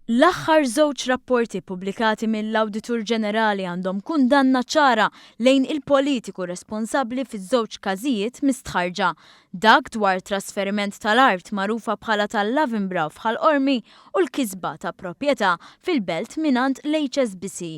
L-aħħar żewġ rapporti pubblikati mill-Awditur Ġenerali għandhom kundanna ċara lejn il-politiku responsabbli fiż-żewġ każijiet mistħarġa. Dak dwar trasferiment tal-art magħrufa bħala tal-Lavinbrow f'Ħal-Qormi u l-kisba ta' proprjetà fil-belt mingħand l-HSBC.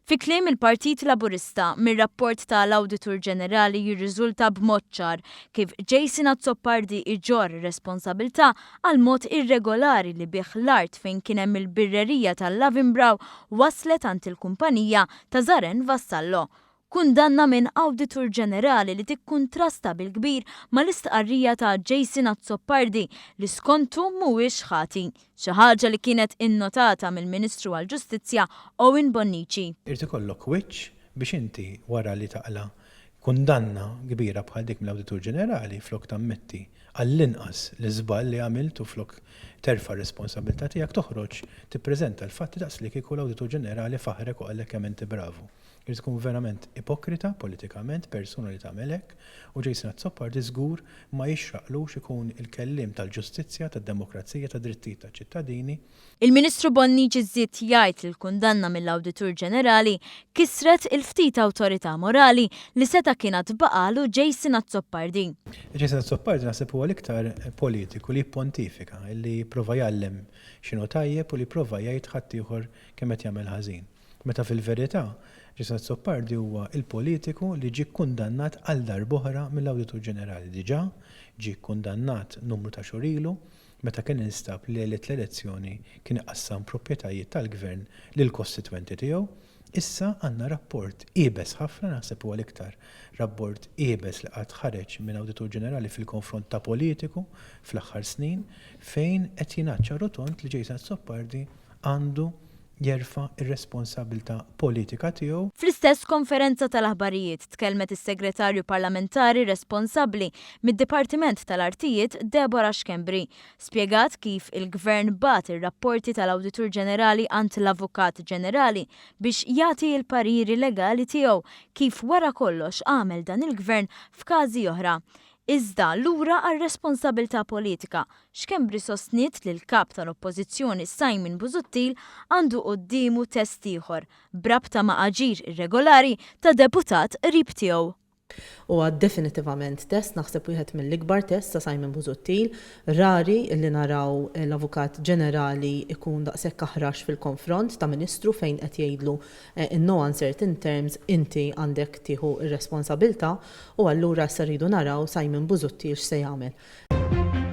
Fi kliem il-Partit Laburista mir-rapport tal-Awditur Ġenerali jirriżulta b'mod ċar kif Jason Azzopardi iġorr responsabilità għal mod irregolari li bih l-art fejn kien hemm il-birrerija tal-Lavinbrow waslet għand il-kumpanija ta' Zaren Vassallo. Kundanna minn Awditur Ġenerali li tikkuntrasta bil-kbir mal-istqarrija ta' Jason Azzopardi li skontu mhuwiex ħati, xi ħaġa li kienet innotata mill-Ministru għall-Ġustizzja Owen Bonnici. Irid ikollok wiċċ biex inti wara li taqla kundanna kbira bħal dik mill-Awditur Ġenerali flok tammetti għall-inqas l-iżball li għamilt u flok terfa' responsabilità tiegħek toħroġ tippreżenta l-fatti daqs li kieku l-Awditur Ġenerali faħrek u qallek kemm inti bravu. Irid tkun verament ipokrita politikament, persuna li tagħmel hekk, u Jason Azzopardi żgur ma jixraqlux ikun il-kelliem tal-ġustizzja, tad-demokrazija, tad-drittijiet taċ-ċittadini. Il-Ministru Bonnici żied jgħid li l-kundanna mill-Awditur Ġenerali kisret il-ftit awtorità morali li seta' kienet baqalu Jason Azzopardi. Jason Azzopardi naħseb huwa l-iktar politiku li jippontifika, li jipprova jgħallem x'inhu tajjeb u li jipprova jgħid ħadd ieħor kemm qed jagħmel ħażin. Meta fil-verità Jason Azzopardi huwa il-politiku li ġie kkundannat għal darb'oħra mill-Awditur Ġenerali. Diġà ġie kkundannat numru ta' xhur ilu meta kien instab li l-elezzjoni kien iqassam proprjetajiet tal-gvern lill-kostitwenti tiegħu. Issa għandna rapport qiebes ħafna naħseb huwa l-iktar rapport qiebes li qatt ħareġ minn Awditur Ġenerali fil-konfront ta' politiku fl-aħħar snin fejn qed jingħaċċa rotont li Jason Azzopardi għandu jerfa' ir-responsabilità politika tiegħu. Fl-istess konferenza tal-aħbarijiet tkellmet is-Segretarju Parlamentari responsabbli mid-Dipartiment tal-Artijiet Deborah Xkembri. Spjegat kif il-Gvern bat ir-rapporti tal-Awditur Ġenerali għand l-Avukat Ġenerali biex jagħti l-pariri legali tiegħu kif wara kollox għamel dan il-Gvern f'każi oħra. Iżda lura għar-responsabilità politika, Xkembri sostniet li l-kap tal-Oppożizzjoni Simon Busuttil għandu qudiemu test ieħor brabta ma' aġir irregolari ta' deputat qrib tiegħu. Huwa definitivament test naħseb wieħed mill-ikbar test ta' Simon Busuttil, rari li naraw l-Avukat Ġenerali ikun daqshekk aħrax fil-konfront ta' Ministru fejn qed jgħidlu in no uncertain terms inti għandek tieħu r-responsabilità u allura issa rridu naraw Simon Busuttil x'se jagħmel.